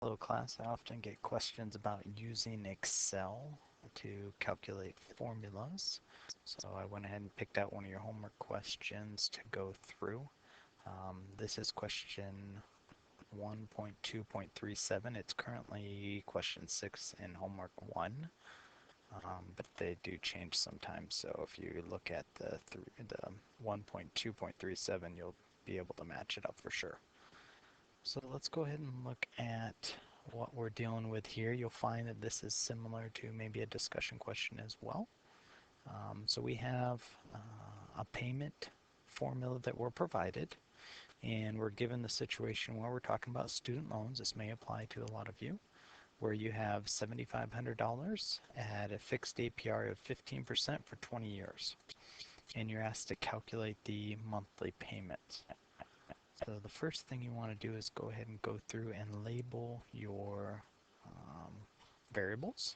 Hello class, I often get questions about using Excel to calculate formulas. So I went ahead and picked out one of your homework questions to go through. This is question 1.2.37. It's currently question 6 in homework 1, but they do change sometimes. So if you look at the 1.2.37, you'll be able to match it up for sure. So let's go ahead and look at what we're dealing with here. You'll find that this is similar to maybe a discussion question as well. So we have a payment formula that we're provided, and we're given the situation where we're talking about student loans. This may apply to a lot of you, where you have $7,500 at a fixed APR of 15% for 20 years, and you're asked to calculate the monthly payments. So the first thing you want to do is go ahead and go through and label your variables,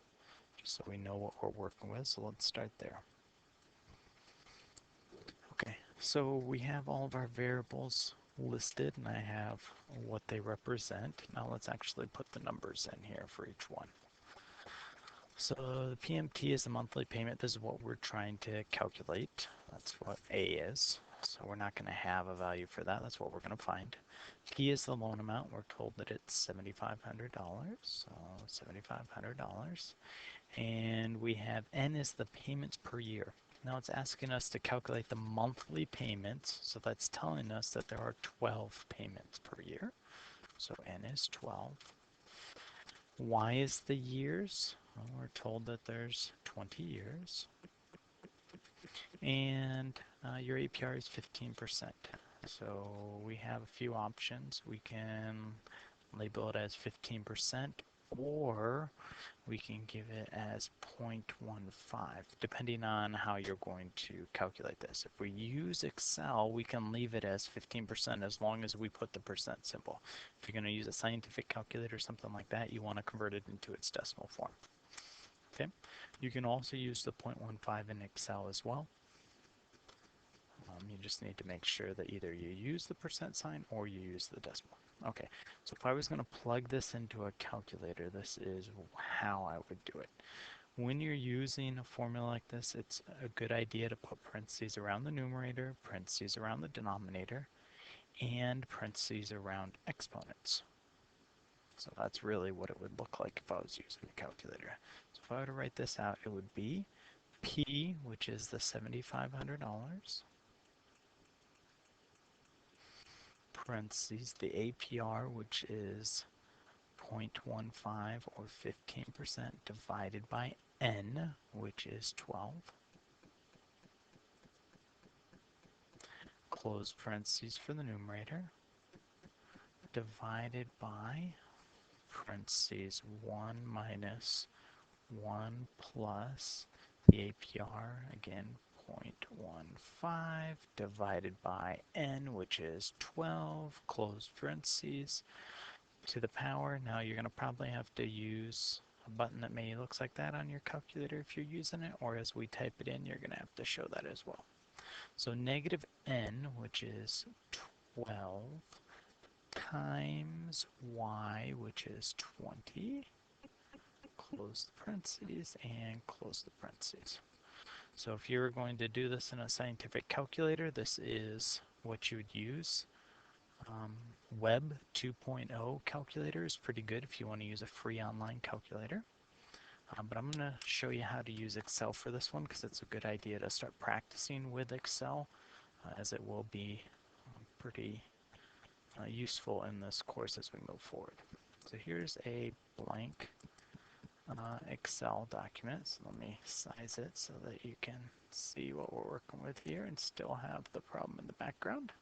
just so we know what we're working with. So let's start there. Okay, so we have all of our variables listed, and I have what they represent. Now let's actually put the numbers in here for each one. So the PMT is the monthly payment. This is what we're trying to calculate. That's what A is. So we're not going to have a value for that. That's what we're going to find. P is the loan amount. We're told that it's $7,500. So $7,500. And we have N is the payments per year. Now it's asking us to calculate the monthly payments. So that's telling us that there are 12 payments per year. So N is 12. Y is the years. Well, we're told that there's 20 years. And your APR is 15%. So we have a few options. We can label it as 15%, or we can give it as 0.15, depending on how you're going to calculate this. If we use Excel, we can leave it as 15% as long as we put the percent symbol. If you're going to use a scientific calculator or something like that, you want to convert it into its decimal form. Okay. You can also use the 0.15 in Excel as well. You just need to make sure that either you use the percent sign or you use the decimal. Okay, so if I was going to plug this into a calculator, this is how I would do it. When you're using a formula like this, it's a good idea to put parentheses around the numerator, parentheses around the denominator, and parentheses around exponents. So that's really what it would look like if I was using a calculator. So if I were to write this out, it would be P, which is the $7,500, parentheses the APR, which is 0.15 or 15% divided by N, which is 12, close parentheses for the numerator, divided by parentheses 1 minus 1 plus the APR, again 0.15, divided by N, which is 12, close parentheses, to the power. Now you're going to probably have to use a button that maybe looks like that on your calculator if you're using it, or as we type it in, you're going to have to show that as well. So negative N, which is 12, times Y, which is 20, close the parentheses and close the parentheses. So if you were going to do this in a scientific calculator, this is what you would use. Web 2.0 calculator is pretty good if you want to use a free online calculator. But I'm going to show you how to use Excel for this one because it's a good idea to start practicing with Excel, as it will be pretty useful in this course as we move forward. So here's a blank Excel document. So let me size it so that you can see what we're working with here and still have the problem in the background.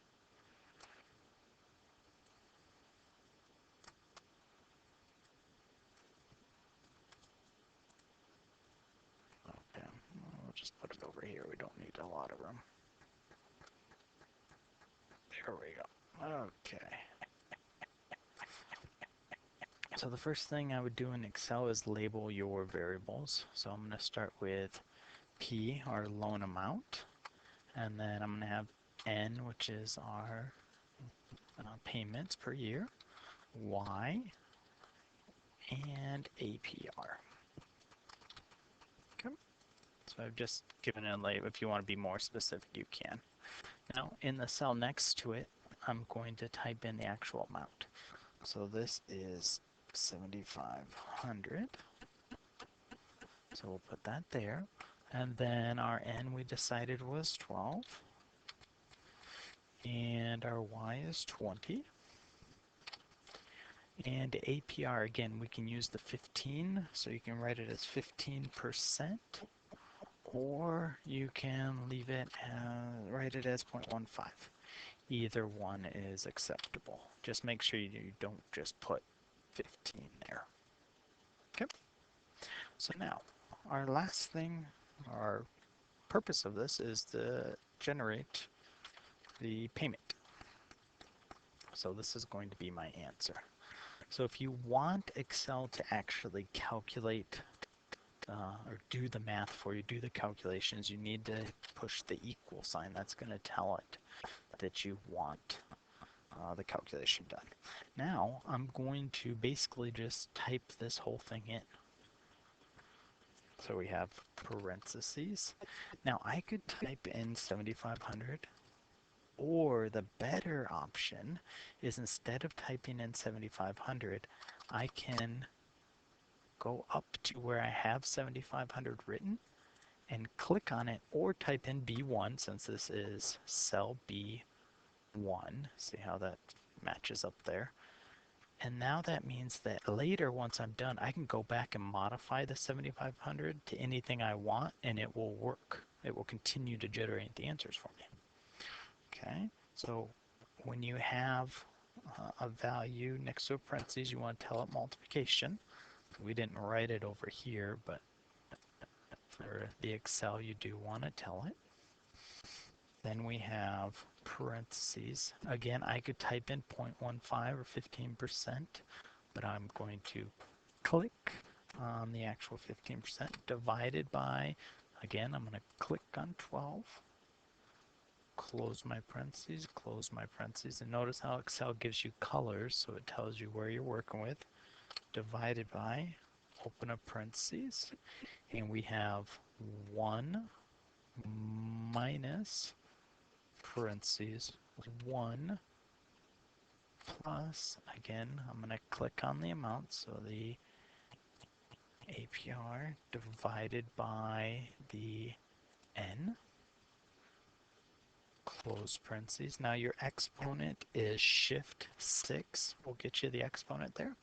Okay, we'll just put it over here. We don't need a lot of room. There we go. Okay. So the first thing I would do in Excel is label your variables. So I'm going to start with P, our loan amount, and then I'm going to have N, which is our payments per year, Y, and APR. Okay. So I've just given it a label. If you want to be more specific, you can. Now, in the cell next to it, I'm going to type in the actual amount. So this is 7,500. So we'll put that there. And then our N we decided was 12. And our Y is 20. And APR, again, we can use the 15. So you can write it as 15%. Or you can leave it, write it as 0.15. Either one is acceptable. Just make sure you don't just put 15 there. Okay. So now, our last thing, our purpose of this is to generate the payment. So this is going to be my answer. So if you want Excel to actually calculate or do the math for you, do the calculations, you need to push the equal sign. That's going to tell it that you want the calculation done. Now I'm going to basically just type this whole thing in. So we have parentheses. Now I could type in 7,500, or the better option is instead of typing in 7,500, I can go up to where I have 7,500 written and click on it, or type in B1 since this is cell B1. See how that matches up there? And now that means that later, once I'm done, I can go back and modify the 7,500 to anything I want, and it will work. It will continue to generate the answers for me. Okay, so when you have a value next to a parentheses, you want to tell it multiplication. We didn't write it over here, but for the Excel, you do want to tell it. Then we have parentheses. Again, I could type in 0.15 or 15%, but I'm going to click on the actual 15% divided by, again, I'm going to click on 12, close my parentheses, and notice how Excel gives you colors, so it tells you where you're working with, divided by, open up parentheses, and we have 1 minus parentheses 1 plus, again, I'm going to click on the amount, so the APR divided by the N, close parentheses. Now your exponent is shift 6. We'll get you the exponent there.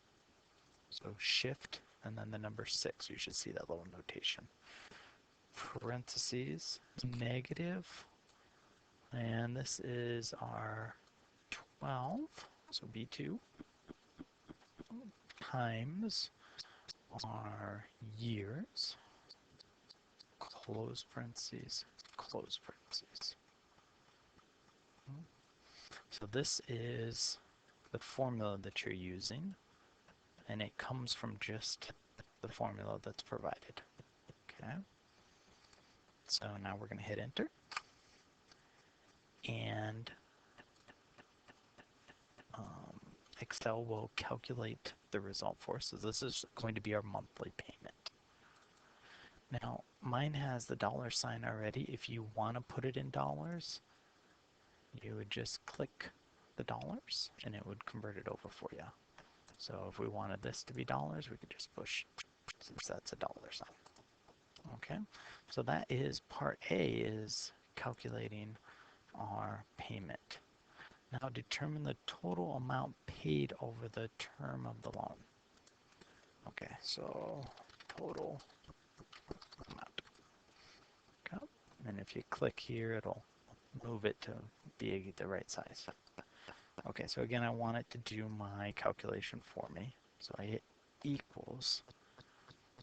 So shift and then the number 6. You should see that little notation. Parentheses, negative, and this is our 12, so B2, times our years, close parentheses, close parentheses. So this is the formula that you're using, and it comes from just the formula that's provided. Okay. So now we're going to hit enter, and Excel will calculate the result for us. So this is going to be our monthly payment. Now, mine has the dollar sign already. If you want to put it in dollars, you would just click the dollars and it would convert it over for you. So if we wanted this to be dollars, we could just push, since that's a dollar sign. Okay, so that is part A, is calculating our payment. Now determine the total amount paid over the term of the loan. Okay, so total amount. Okay. And if you click here, it'll move it to be the right size. Okay, so again, I want it to do my calculation for me. So I hit equals.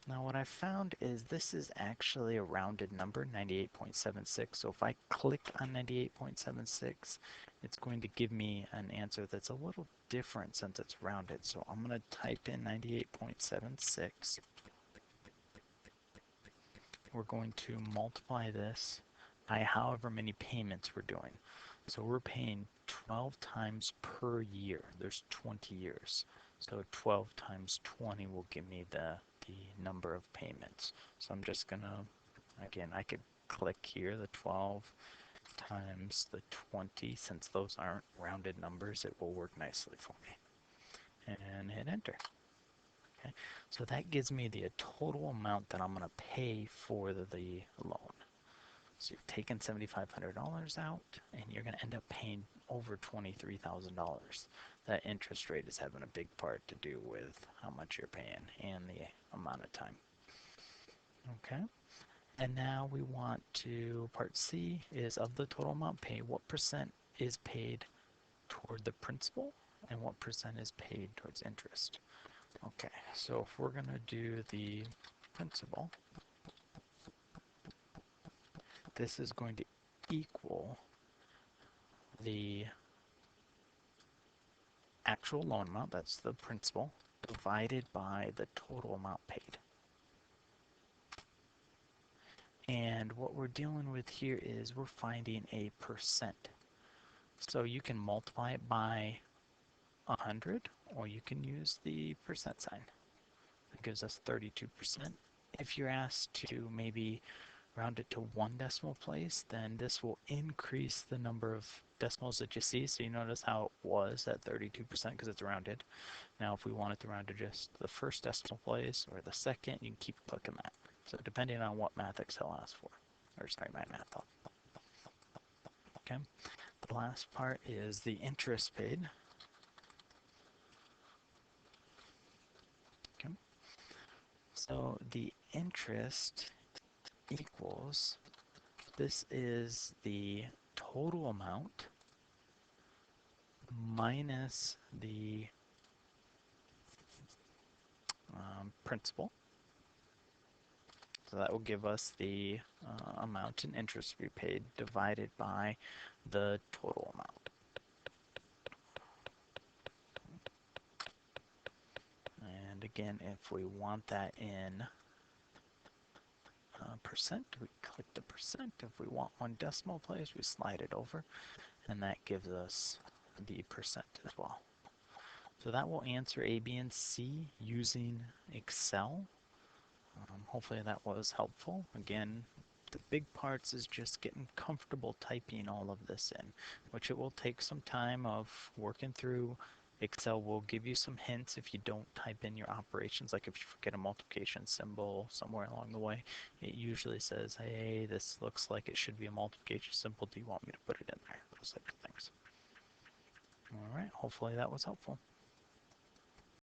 Now what I found is this is actually a rounded number, 98.76. So if I click on 98.76, it's going to give me an answer that's a little different since it's rounded. So I'm going to type in 98.76. We're going to multiply this by however many payments we're doing. So we're paying 12 times per year. There's 20 years. So 12 times 20 will give me the number of payments. So I'm just gonna, again, I could click here, the 12 times the 20. Since those aren't rounded numbers, it will work nicely for me. And hit enter. Okay, so that gives me the total amount that I'm gonna pay for the loan. So you've taken $7,500 out, and you're going to end up paying over $23,000. That interest rate is having a big part to do with how much you're paying and the amount of time. Okay, and now we want to, part C is of the total amount paid, what percent is paid toward the principal and what percent is paid towards interest. Okay, so if we're going to do the principal, this is going to equal the actual loan amount, that's the principal, divided by the total amount paid. And what we're dealing with here is we're finding a percent. So you can multiply it by 100, or you can use the percent sign. That gives us 32%. If you're asked to maybe round it to one decimal place, then this will increase the number of decimals that you see. So you notice how it was at 32% because it's rounded. Now, if we wanted to round to just the first decimal place or the second, you can keep clicking that. So depending on what math Excel asks for, or sorry, my math. Okay. The last part is the interest paid. Okay. So the interest equals, this is the total amount minus the principal. So that will give us the amount in interest to be paid divided by the total amount. And again, if we want that in percent, we click the percent. If we want one decimal place, we slide it over, and that gives us the percent as well. So that will answer A, B, and C using Excel. Hopefully that was helpful. Again, the big parts is just getting comfortable typing all of this in, which it will take some time of working through. Excel will give you some hints if you don't type in your operations, like if you forget a multiplication symbol somewhere along the way, it usually says, hey, this looks like it should be a multiplication symbol. Do you want me to put it in there? Those types of things. All right, hopefully that was helpful.